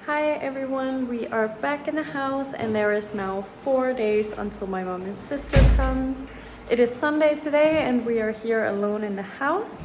Hi everyone, we are back in the house and there is now 4 days until my mom and sister comes. It is Sunday today and we are here alone in the house.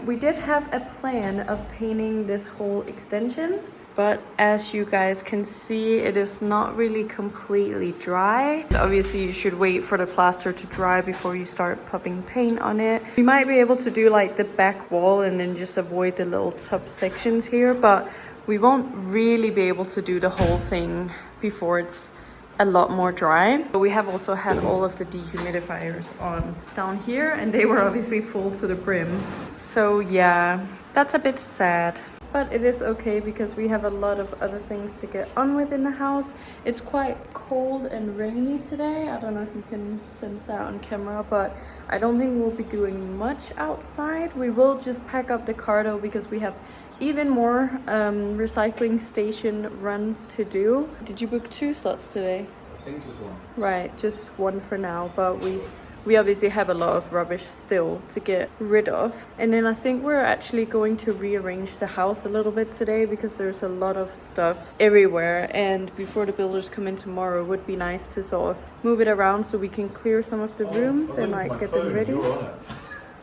We did have a plan of painting this whole extension, but as you guys can see, it is not really completely dry. Obviously, you should wait for the plaster to dry before you start popping paint on it. We might be able to do like the back wall and then just avoid the little top sections here, but we won't really be able to do the whole thing before it's a lot more dry. But we have also had all of the dehumidifiers on down here and they were obviously full to the brim. So yeah, that's a bit sad. But it is okay because we have a lot of other things to get on with in the house. It's quite cold and rainy today. I don't know if you can sense that on camera, but I don't think we'll be doing much outside. We will just pack up the car though because we have even more recycling station runs to do. Did you book 2 slots today? I think just one. Right, just one for now, but we obviously have a lot of rubbish still to get rid of. And then I think we're actually going to rearrange the house a little bit today because there's a lot of stuff everywhere, and before the builders come in tomorrow, it would be nice to sort of move it around so we can clear some of the rooms and like get them ready.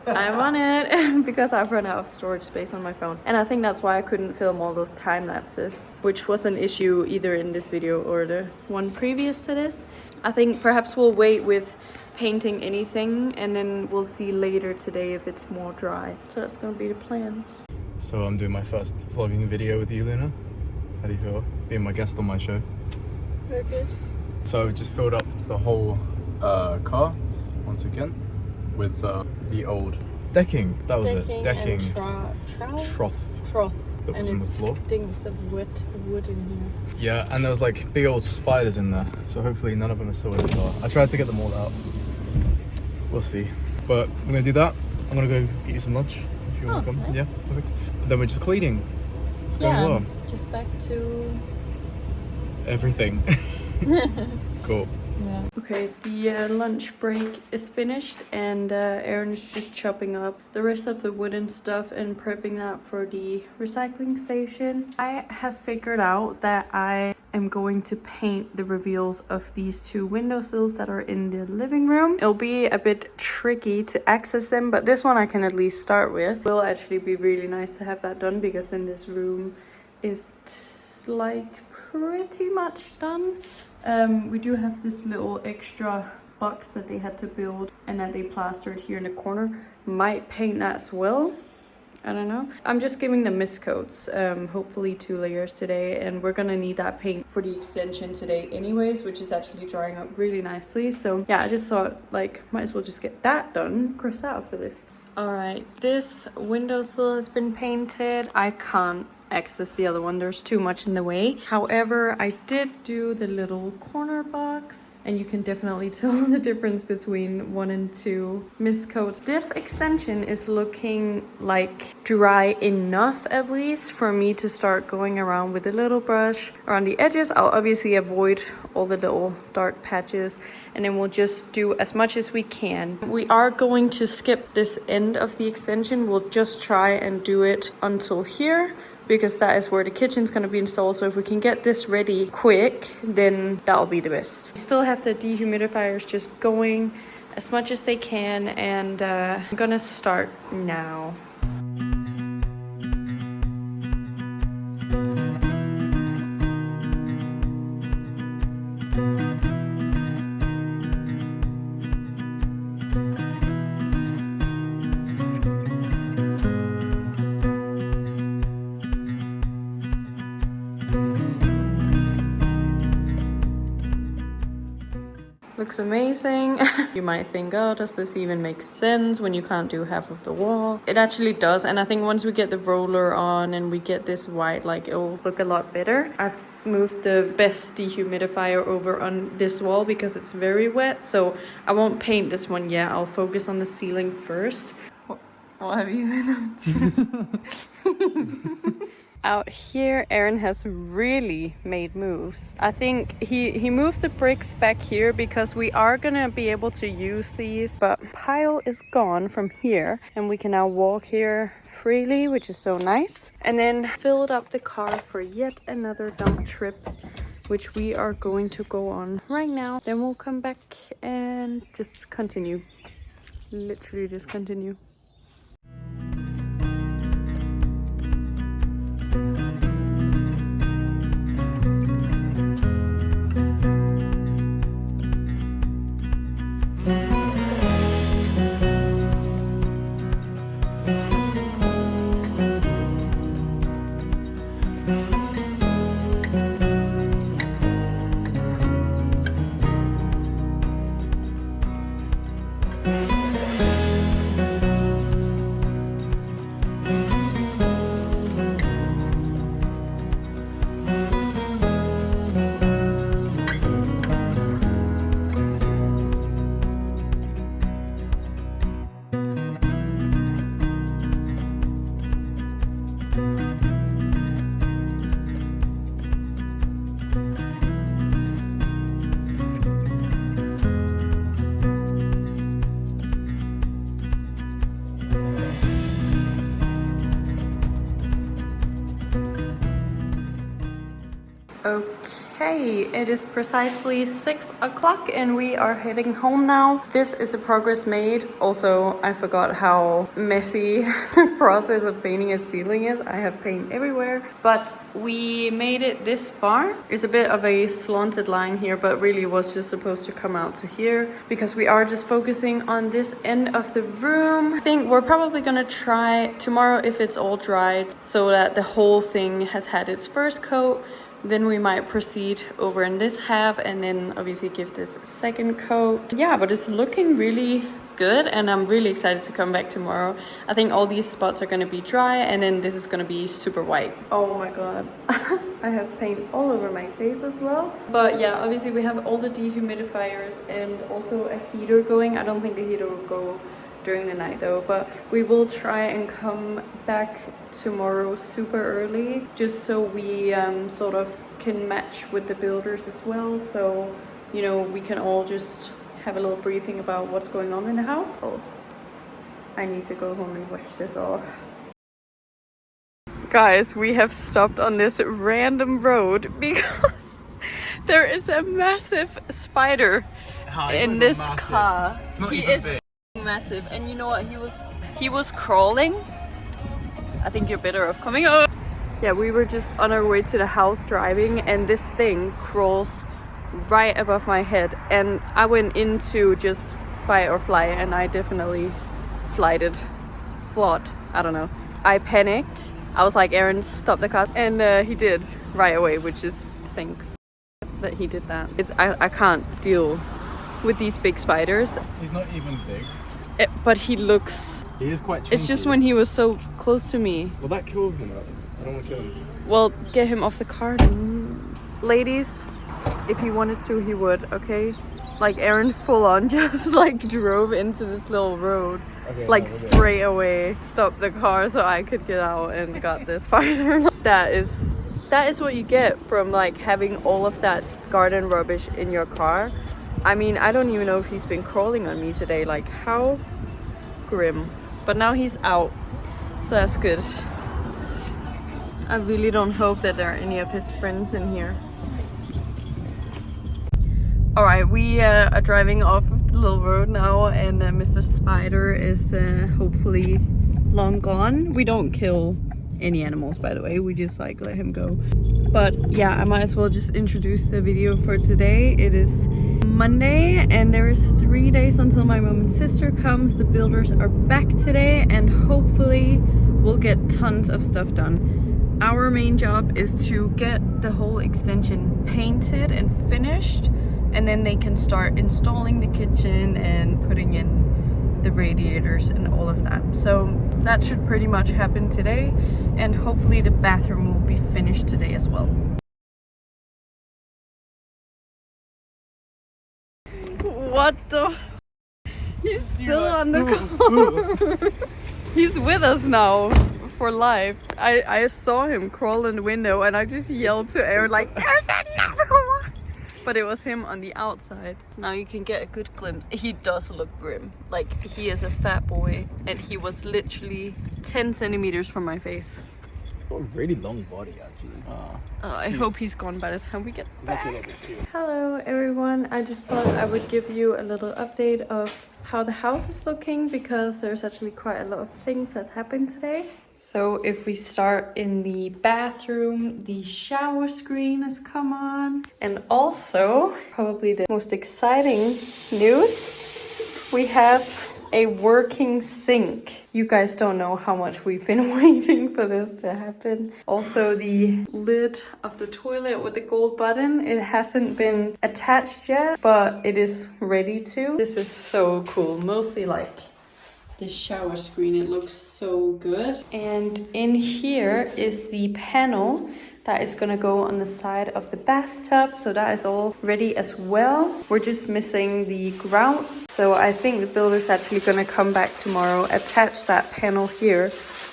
I'm on it because I've run out of storage space on my phone. And I think that's why I couldn't film all those time lapses, which was an issue either in this video or the one previous to this. I think perhaps we'll wait with painting anything and then we'll see later today if it's more dry. So that's gonna be the plan. So I'm doing my first vlogging video with you, Luna. How do you feel being my guest on my show? Very good. So I've just filled up the whole car once again with the old decking. That was it. Decking. And Trough. That was and on the floor. it stinks of wet wood in here. Yeah, and there was like big old spiders in there. So hopefully none of them are still in the car. I tried to get them all out. We'll see. But I'm gonna do that. I'm gonna go get you some lunch if you want to come. Nice. Yeah, perfect. But then we're just cleaning. It's going well. Just back to Everything. Cool. yeah. Okay, the lunch break is finished and Aaron is just chopping up the rest of the wooden stuff and prepping that for the recycling station. I have figured out that I am going to paint the reveals of these 2 windowsills that are in the living room. It'll be a bit tricky to access them, but this one I can at least start with. It will actually be really nice to have that done because then this room is like pretty much done. We do have this little extra box that they had to build and that they plastered here in the corner. Might paint that as well. I don't know. I'm just giving them mist coats, hopefully 2 layers today, and we're gonna need that paint for the extension today anyways, which is actually drying up really nicely. So yeah, I just thought like might as well just get that done. Cross that off the list. All right, this windowsill has been painted. I can't access the other one, there's too much in the way. However, I did do the little corner box and you can definitely tell the difference between 1 and 2 mist coats. This extension is looking like dry enough at least for me to start going around with a little brush around the edges. I'll obviously avoid all the little dark patches and then we'll just do as much as we can. We are going to skip this end of the extension. We'll just try and do it until here, because that is where the kitchen's going to be installed. So if we can get this ready quick, then that'll be the best. We still have the dehumidifiers just going as much as they can, and I'm gonna start now. Looks amazing. You might think, oh, does this even make sense when you can't do half of the wall? It actually does, and I think once we get the roller on and we get this white, like it'll look a lot better. I've moved the best dehumidifier over on this wall because it's very wet, so I won't paint this one yet. I'll focus on the ceiling first. What have you been up to? out here, Aaron has really made moves. I think he moved the bricks back here because we are gonna be able to use these, but pile is gone from here and we can now walk here freely, which is so nice. And then filled up the car for yet another dump trip, which we are going to go on right now. Then we'll come back and just continue. Literally just continue. Okay, it is precisely 6 o'clock and we are heading home now. This is the progress made. Also, I forgot how messy the process of painting a ceiling is. I have paint everywhere, but we made it this far. It's a bit of a slanted line here, but really was just supposed to come out to here because we are just focusing on this end of the room. I think we're probably gonna try tomorrow if it's all dried so that the whole thing has had its first coat. Then we might proceed over in this half and then obviously give this a second coat. Yeah, but it's looking really good and I'm really excited to come back tomorrow. I think all these spots are going to be dry and then this is going to be super white. Oh my god. I have paint all over my face as well. But yeah, obviously we have all the dehumidifiers and also a heater going. I don't think the heater will go during the night though, but we will try and come back tomorrow super early just so we sort of can match with the builders as well, so you know we can all just have a little briefing about what's going on in the house. Oh, I need to go home and wash this off. Guys, we have stopped on this random road because there is a massive spider in this car. He is massive, and you know what, he was crawling. I think you're better off coming up. Yeah, we were just on our way to the house driving and this thing crawls right above my head and I went into just fight or flight and I definitely flawed, I don't know. I panicked. I was like, Aaron, stop the car, and he did right away, which is think that he did that. I can't deal with these big spiders. He's not even big. But he looks... He is quite chunky. It's just when he was so close to me. Well, that killed him. I don't want to kill him. Well, get him off the car then. Ladies, if he wanted to, he would, okay? Like Aaron full on just like drove into this little road. Okay, like straight away. Stopped the car so I could get out and got this spider. That is what you get from like having all of that garden rubbish in your car. I mean, I don't even know if he's been crawling on me today. Like, how grim. But now he's out, so that's good. I really don't hope that there are any of his friends in here. Alright, we are driving off of the little road now, and Mr. Spider is hopefully long gone. We don't kill any animals, by the way, we just like let him go. But yeah, I might as well just introduce the video for today. It is Monday and there is 3 days until my mom and sister comes. The builders are back today and hopefully we'll get tons of stuff done. Our main job is to get the whole extension painted and finished, and then they can start installing the kitchen and putting in the radiators and all of that. So that should pretty much happen today, and hopefully the bathroom will be finished today as well. What the? He's still on the car. He's with us now. for life. I saw him crawl in the window and I just yelled to Aaron like, there's another one! But it was him on the outside. Now you can get a good glimpse. He does look grim. Like, he is a fat boy and he was literally 10 centimeters from my face. Got a really long body actually. I hope he's gone by the time we get back. He's actually a little bit cute. Hello everyone, I just thought I would give you a little update of how the house is looking because there's actually quite a lot of things that's happened today. So if we start in the bathroom, the shower screen has come on. And also, probably the most exciting news, we have a working sink. You guys don't know how much we've been waiting for this to happen. Also the lid of the toilet with the gold button, it hasn't been attached yet, but it is ready to. This is so cool, mostly like the shower screen, it looks so good. And in here is the panel that is gonna go on the side of the bathtub, so that is all ready as well. We're just missing the grout. So I think the builder's actually gonna come back tomorrow, attach that panel here,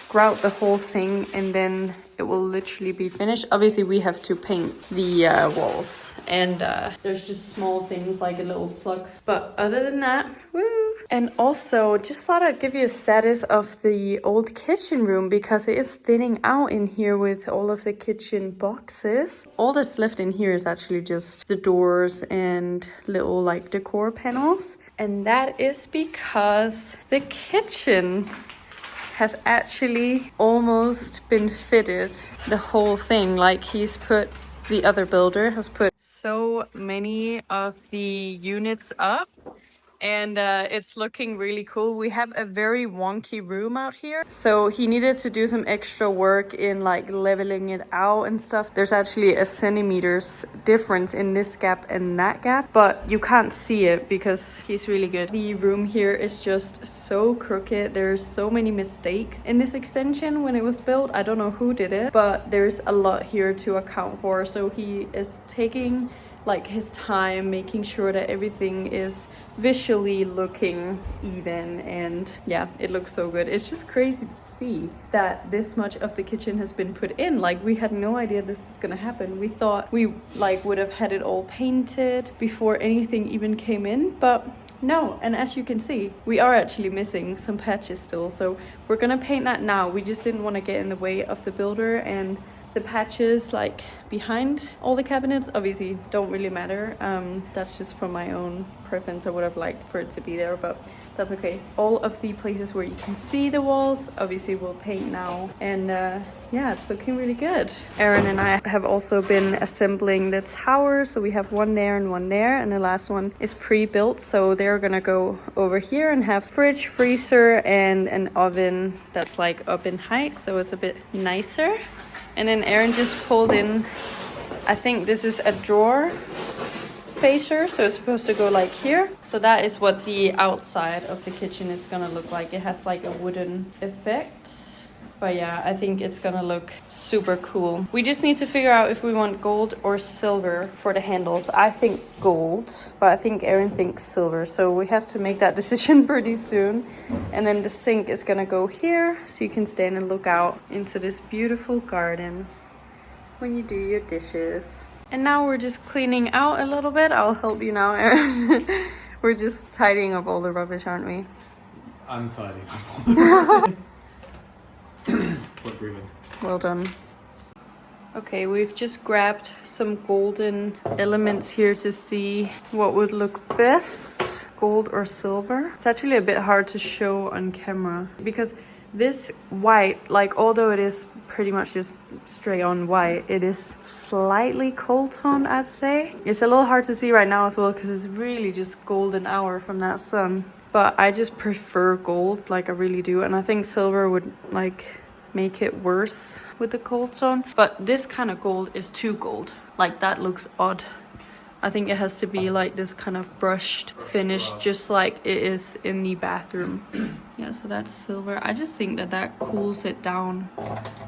grout the whole thing, and then it will literally be finished. Obviously we have to paint the walls, and there's just small things like a little plug. But other than that, woo! And also, just thought I'd give you a status of the old kitchen room because it is thinning out in here with all of the kitchen boxes. All that's left in here is actually just the doors and little like decor panels. And that is because the kitchen has actually almost been fitted, the whole thing. Like the other builder has put so many of the units up. And it's looking really cool. We have a very wonky room out here, so he needed to do some extra work in like leveling it out and stuff. There's actually a centimeters difference in this gap and that gap, but you can't see it because he's really good. The room here is just so crooked. There's so many mistakes in this extension when it was built. I don't know who did it, but there's a lot here to account for. So he is taking like his time, making sure that everything is visually looking even, and yeah, it looks so good. It's just crazy to see that this much of the kitchen has been put in. Like, we had no idea this was gonna happen. We thought we like would have had it all painted before anything even came in, but no. And as you can see, we are actually missing some patches still, so we're gonna paint that now. We just didn't want to get in the way of the builder, and the patches like behind all the cabinets obviously don't really matter. That's just for my own preference. I would have liked for it to be there, but that's okay. All of the places where you can see the walls obviously we'll paint now, and yeah, it's looking really good. Aaron and I have also been assembling the tower, so we have one there and one there, and the last one is pre-built, so they're gonna go over here and have fridge, freezer, and an oven that's like up in height, so it's a bit nicer. And then Aaron just pulled in, I think this is a drawer facer, so it's supposed to go like here. So that is what the outside of the kitchen is gonna look like. It has like a wooden effect. But yeah, I think it's gonna look super cool. We just need to figure out if we want gold or silver for the handles. I think gold, but I think Aaron thinks silver. So we have to make that decision pretty soon. And then the sink is gonna go here, so you can stand and look out into this beautiful garden when you do your dishes. And now we're just cleaning out a little bit. I'll help you now, Aaron. We're just tidying up all the rubbish, aren't we? I'm tidying up all the rubbish. Well done. Okay, we've just grabbed some golden elements here to see what would look best, gold or silver. It's actually a bit hard to show on camera because this white, like although it is pretty much just straight on white, it is slightly cold toned, I'd say. It's a little hard to see right now as well because it's really just golden hour from that sun. But I just prefer gold, like I really do, and I think silver would like make it worse with the cold tone. But this kind of gold is too gold, like that looks odd. I think it has to be like this kind of brushed finish, just like it is in the bathroom. Yeah, so that's silver. I just think that that cools it down.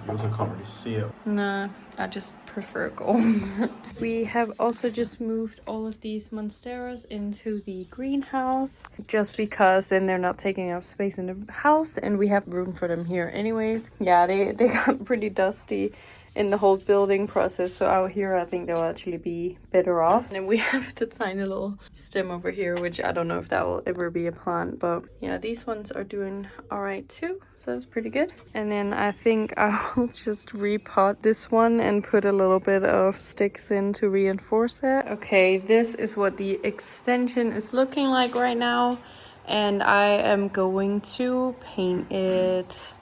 You also can't really see it. Nah, I just prefer gold. We have also just moved all of these monsteras into the greenhouse just because then they're not taking up space in the house and we have room for them here anyways. Yeah, they got pretty dusty in the whole building process, so out here I think they'll actually be better off. And then we have the tiny little stem over here, which I don't know if that will ever be a plant, but yeah, these ones are doing all right too, so that's pretty good. And then I think I'll just repot this one and put a little bit of sticks in to reinforce it. Okay, this is what the extension is looking like right now, and I am going to paint it.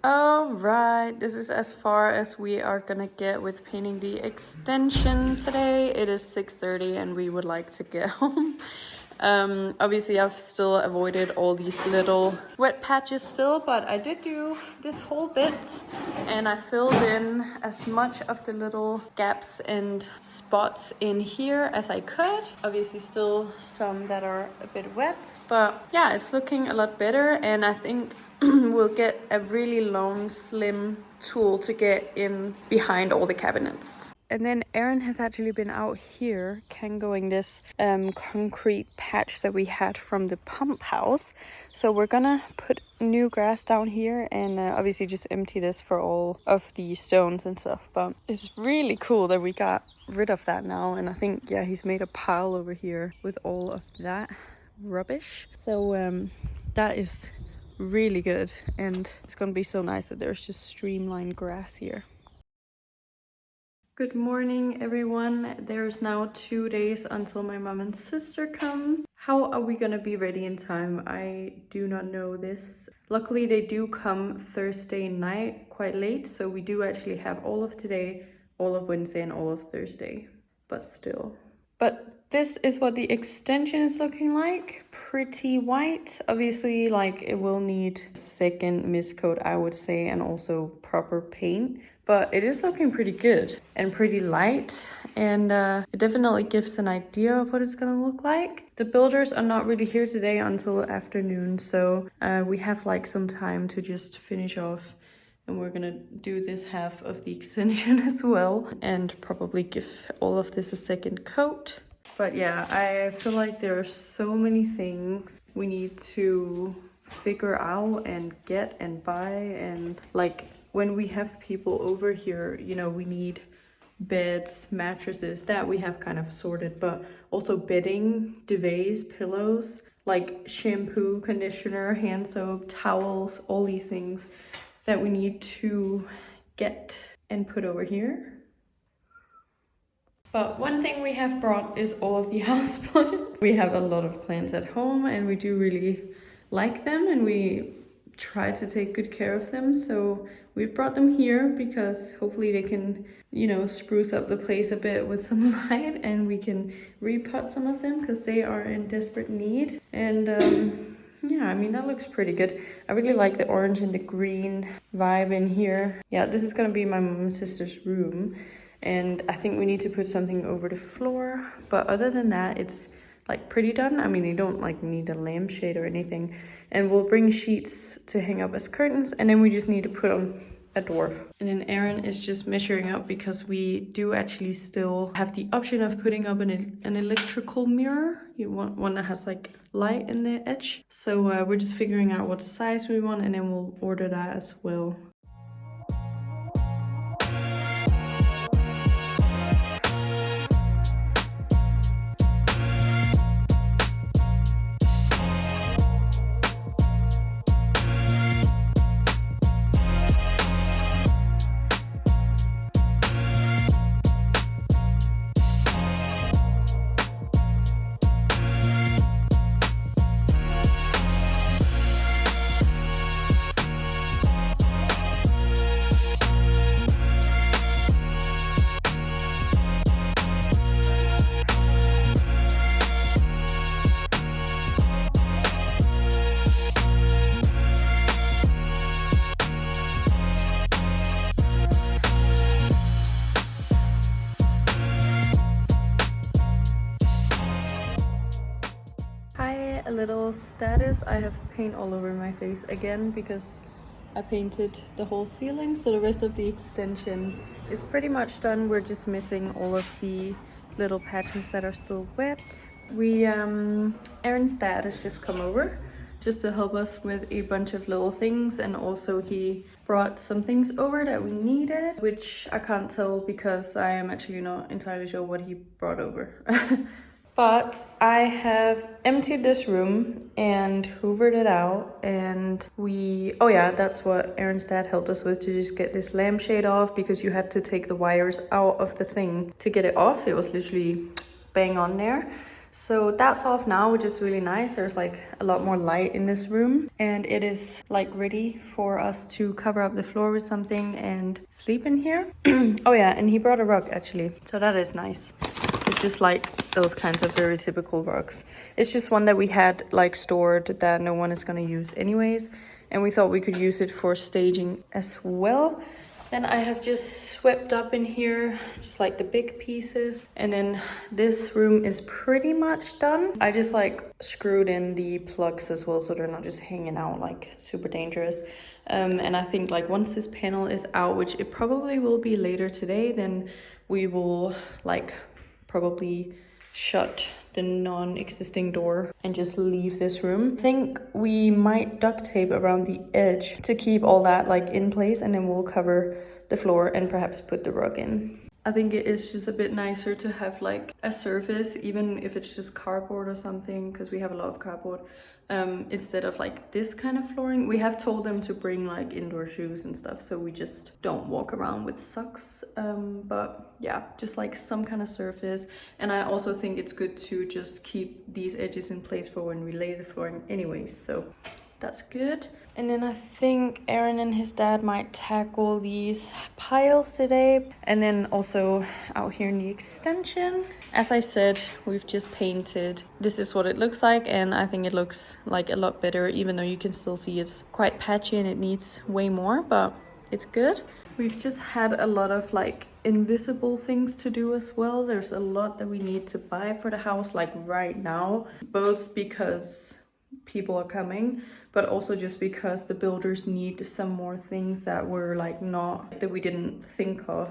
Alright, this is as far as we are gonna get with painting the extension today. It is 6:30 and we would like to get home. Obviously I've still avoided all these little wet patches still, but I did do this whole bit and I filled in as much of the little gaps and spots in here as I could. Obviously still some that are a bit wet, but yeah, it's looking a lot better, and I think we'll get a really long, slim tool to get in behind all the cabinets. And then Aaron has actually been out here kangoing this concrete patch that we had from the pump house. So we're gonna put new grass down here and obviously just empty this for all of the stones and stuff. But it's really cool that we got rid of that now. And I think, yeah, he's made a pile over here with all of that rubbish. So that is really good, and it's gonna be so nice that there's just streamlined grass here. Good morning, everyone. There's now 2 days until my mom and sister comes. How are we gonna be ready in time? I do not know this. Luckily, they do come Thursday night quite late, so we do actually have all of today, all of Wednesday, and all of Thursday, but still. But this is what the extension is looking like. Pretty white. Obviously, like, it will need second mist coat, I would say, and also proper paint. But it is looking pretty good and pretty light, and it definitely gives an idea of what it's gonna look like. The builders are not really here today until afternoon, so we have like some time to just finish off, and we're gonna do this half of the extension as well and probably give all of this a second coat. But yeah, I feel like there are so many things we need to figure out and get and buy, and like, when we have people over here, you know, we need beds, mattresses, that we have kind of sorted, but also bedding, duvets, pillows, like shampoo, conditioner, hand soap, towels, all these things that we need to get and put over here. But one thing we have brought is all of the house plants. We have a lot of plants at home and we do really like them, and we try to take good care of them. So we've brought them here because hopefully they can, you know, spruce up the place a bit with some light, and we can repot some of them because they are in desperate need. And yeah, I mean, that looks pretty good. I really like the orange and the green vibe in here. Yeah, this is gonna be my mom and sister's room, and I think we need to put something over the floor. But other than that, it's like pretty done. I mean, they don't like need a lampshade or anything. And we'll bring sheets to hang up as curtains, and then we just need to put on a door. And then Aaron is just measuring up because we do actually still have the option of putting up an electrical mirror. You want one that has like light in the edge. So we're just figuring out what size we want, and then we'll order that as well. little status. I have paint all over my face again because I painted the whole ceiling, so the rest of the extension is pretty much done. We're just missing all of the little patches that are still wet. Aaron's dad has just come over just to help us with a bunch of little things, and also he brought some things over that we needed, which I can't tell because I am actually not entirely sure what he brought over. But I have emptied this room and hoovered it out, and oh yeah, that's what Aaron's dad helped us with, to just get this lampshade off, because you had to take the wires out of the thing to get it off. It was literally bang on there. So that's off now, which is really nice. There's like a lot more light in this room, and it is like ready for us to cover up the floor with something and sleep in here. Oh yeah, and he brought a rug actually, so that is nice. It's just like those kinds of very typical rugs. It's just one that we had like stored that no one is gonna use anyways, and we thought we could use it for staging as well. Then I have just swept up in here, just like the big pieces. And then this room is pretty much done. I just like screwed in the plugs as well, so they're not just hanging out like super dangerous. And I think like once this panel is out, which it probably will be later today, then we will like probably shut the non-existing door and just leave this room. I think we might duct tape around the edge to keep all that like in place, and then we'll cover the floor and perhaps put the rug in. I think it is just a bit nicer to have like a surface, even if it's just cardboard or something, because we have a lot of cardboard, instead of like this kind of flooring. We have told them to bring like indoor shoes and stuff, so we just don't walk around with socks. But yeah, just like some kind of surface. And I also think it's good to just keep these edges in place for when we lay the flooring anyways, so that's good. And then I think Aaron and his dad might tackle these piles today. And then also out here in the extension, as I said, we've just painted. This is what it looks like, and I think it looks like a lot better, even though you can still see it's quite patchy and it needs way more, but it's good. We've just had a lot of like invisible things to do as well. There's a lot that we need to buy for the house like right now, both because people are coming, but also just because the builders need some more things that were like not, that we didn't think of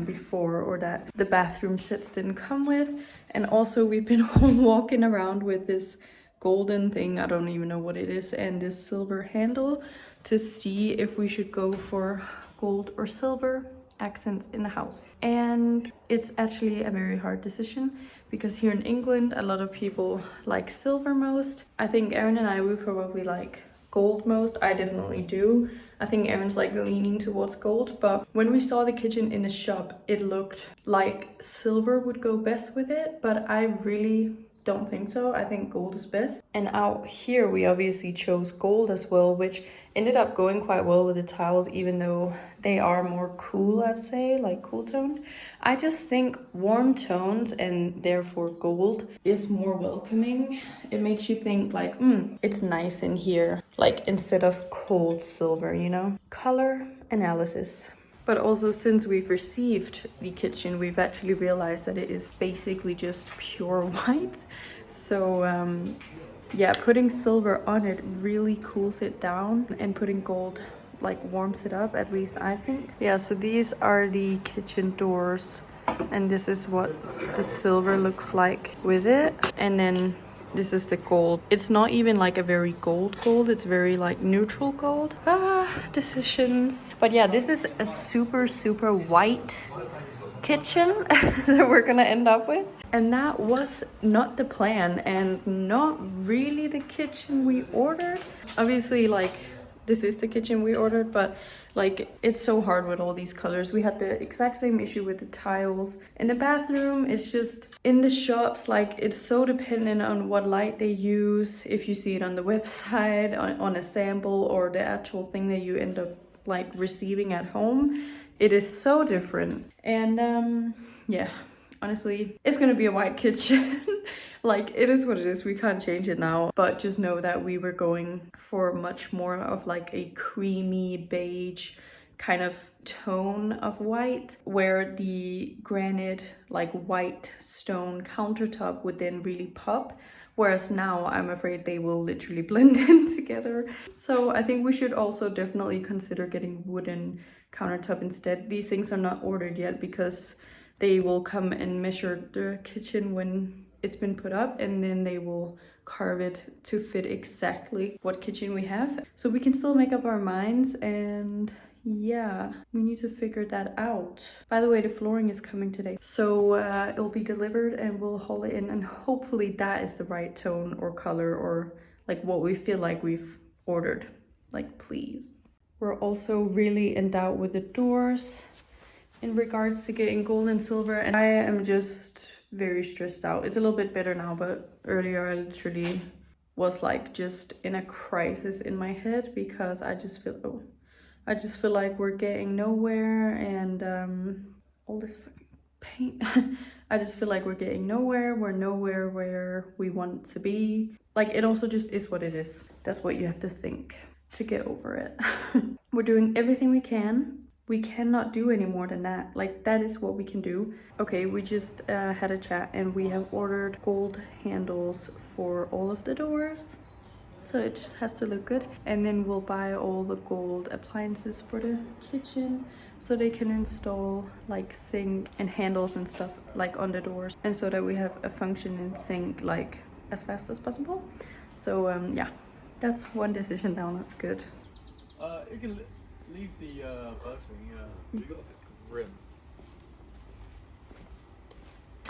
before, or that the bathroom sets didn't come with. And also we've been walking around with this golden thing, I don't even know what it is, and this silver handle to see if we should go for gold or silver accents in the house. And it's actually a very hard decision, because here in England a lot of people like silver most. I think Aaron and I would probably like gold most. I definitely do. I think Aaron's like leaning towards gold, but when we saw the kitchen in the shop, it looked like silver would go best with it, but I really don't think so. I think gold is best. And out here we obviously chose gold as well, which ended up going quite well with the tiles, even though they are more cool, I'd say, like cool toned. I just think warm tones, and therefore gold, is more welcoming. It makes you think like, it's nice in here, like instead of cold silver, you know? Color analysis. But also, since we've received the kitchen, we've actually realized that it is basically just pure white. So yeah, putting silver on it really cools it down, and putting gold like warms it up, at least I think. Yeah, so these are the kitchen doors, and this is what the silver looks like with it. And then this is the gold. It's not even like a very gold, it's very like neutral gold. Decisions. But yeah, this is a super white kitchen that we're gonna end up with. And that was not the plan, and not really the kitchen we ordered. Obviously, like, this is the kitchen we ordered, but like, it's so hard with all these colors. We had the exact same issue with the tiles in the bathroom. It's just in the shops, like, it's so dependent on what light they use, if you see it on the website, on a sample, or the actual thing that you end up like receiving at home. It is so different. And yeah, honestly, it's gonna be a white kitchen. Like, it is what it is, we can't change it now. But just know that we were going for much more of like a creamy beige kind of tone of white, where the granite like white stone countertop would then really pop Whereas now I'm afraid they will literally blend in together. So I think we should also definitely consider getting wooden countertop instead. These things are not ordered yet because they will come and measure the kitchen when it's been put up, and then they will carve it to fit exactly what kitchen we have. So we can still make up our minds, and yeah, we need to figure that out. By the way, the flooring is coming today, so it'll be delivered and we'll haul it in, and hopefully that is the right tone or color or like what we feel like we've ordered. Like, please. We're also really in doubt with the doors in regards to getting gold and silver, and I am just very stressed out. It's a little bit better now, but earlier I literally was like just in a crisis in my head because I just feel like we're getting nowhere, and all this fucking paint. I just feel like we're getting nowhere. We're nowhere where we want to be. Like, it also just is what it is. That's what you have to think to get over it. We're doing everything we can. We cannot do any more than that. Like, that is what we can do. Okay, we just had a chat and we have ordered gold handles for all of the doors. So it just has to look good. And then we'll buy all the gold appliances for the kitchen so they can install like sink and handles and stuff like on the doors, and so that we have a functioning sink like as fast as possible. So yeah, that's one decision down. That's good. You can leave the birthing, yeah. You got this rim.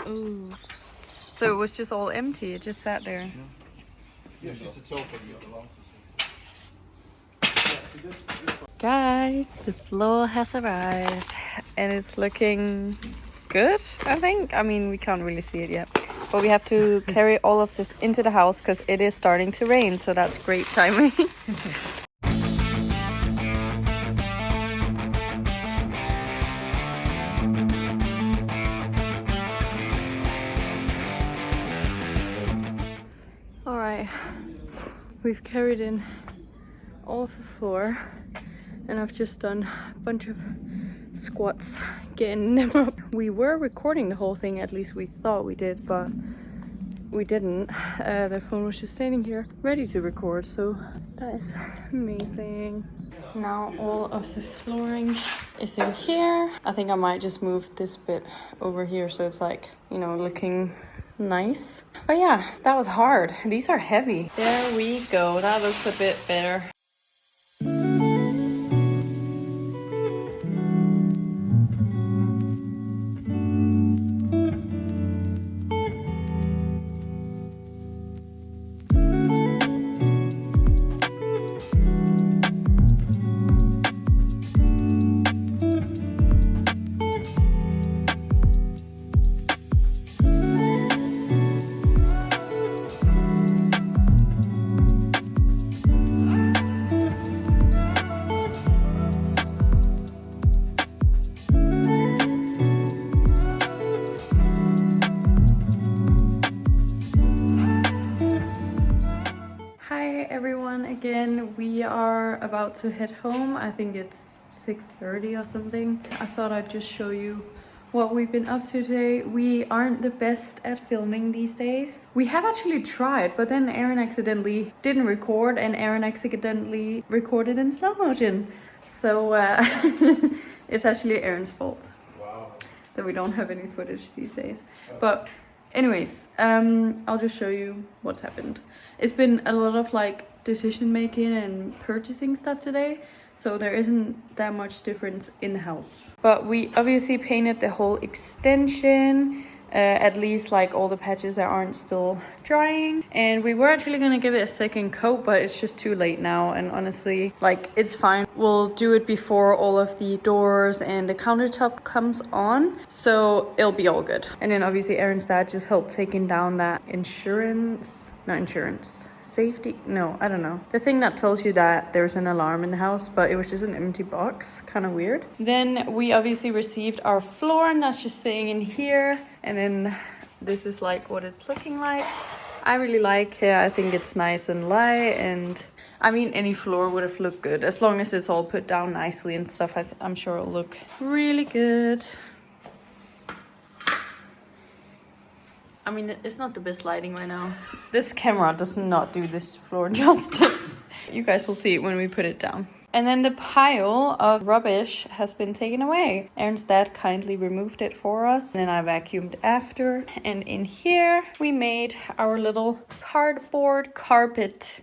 Ooh. So it was just all empty, it just sat there. Yeah, it's just a top and you got the lamps. Guys, the floor has arrived and it's looking good, I think. I mean, we can't really see it yet, but we have to carry all of this into the house because it is starting to rain, so that's great timing. All right, we've carried in all of the floor, and I've just done a bunch of squats getting them up. We were recording the whole thing, at least we thought we did, but we didn't. The phone was just standing here ready to record, so that is amazing. Now all of the flooring is in here. I think I might just move this bit over here so it's like, you know, looking nice. But yeah, that was hard. These are heavy. There we go. That looks a bit better. Again, we are about to head home. I think it's 6:30 or something. I thought I'd just show you what we've been up to today. We aren't the best at filming these days. We have actually tried, but then Aaron accidentally didn't record, and Aaron accidentally recorded in slow motion. So it's actually Aaron's fault. Wow. That we don't have any footage these days. But anyways, I'll just show you what's happened. It's been a lot of like decision making and purchasing stuff today, so there isn't that much difference in the house. But we obviously painted the whole extension, at least like all the patches that aren't still drying, and we were actually gonna give it a second coat, but it's just too late now, and honestly, like, it's fine. We'll do it before all of the doors and the countertop comes on, so it'll be all good. And then obviously Aaron's dad just helped taking down that safety, no, I don't know, the thing that tells you that there's an alarm in the house, but it was just an empty box, kind of weird. Then we obviously received our floor, and that's just sitting in here, and then this is like what it's looking like. I really like it. I think it's nice and light, and I mean, any floor would have looked good as long as it's all put down nicely and stuff. I'm sure it'll look really good. I mean, it's not the best lighting right now. This camera does not do this floor justice. You guys will see it when we put it down. And then the pile of rubbish has been taken away. Aaron's dad kindly removed it for us. And then I vacuumed after. And in here, we made our little cardboard carpet.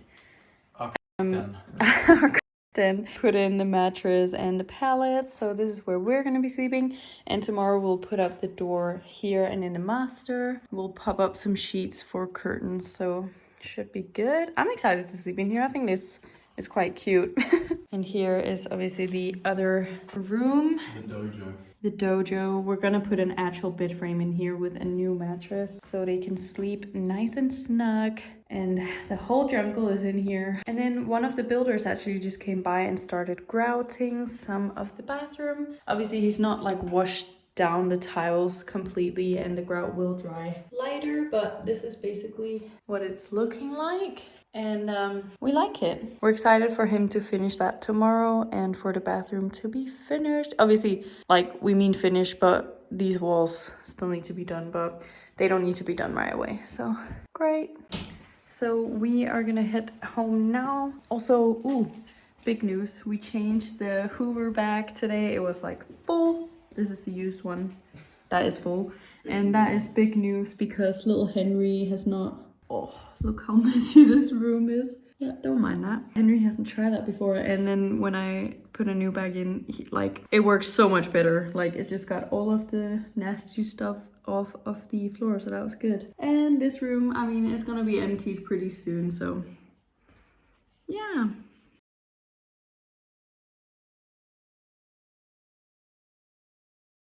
Then put in the mattress and the pallets. So this is where we're gonna be sleeping. And tomorrow we'll put up the door here and in the master. We'll pop up some sheets for curtains. So should be good. I'm excited to sleep in here. I think this is quite cute. And here is obviously the other room. The dojo. We're gonna put an actual bed frame in here with a new mattress so they can sleep nice and snug. And the whole jungle is in here. And then one of the builders actually just came by and started grouting some of the bathroom. Obviously he's not like washed down the tiles completely and the grout will dry lighter, but this is basically what it's looking like. And we like it. We're excited for him to finish that tomorrow and for the bathroom to be finished. Obviously, like, we mean finished, but these walls still need to be done, but they don't need to be done right away. So, great. So we are gonna head home now. Also, ooh, big news. We changed the Hoover bag today. It was like full. This is the used one. That is full. And that is big news because little Henry has not... Oh, look how messy this room is. Yeah, don't mind that. Henry hasn't tried that before. And then when I put a new bag in, it works so much better. Like, it just got all of the nasty stuff off of the floor. So that was good. And this room, I mean, it's gonna be emptied pretty soon. So, yeah.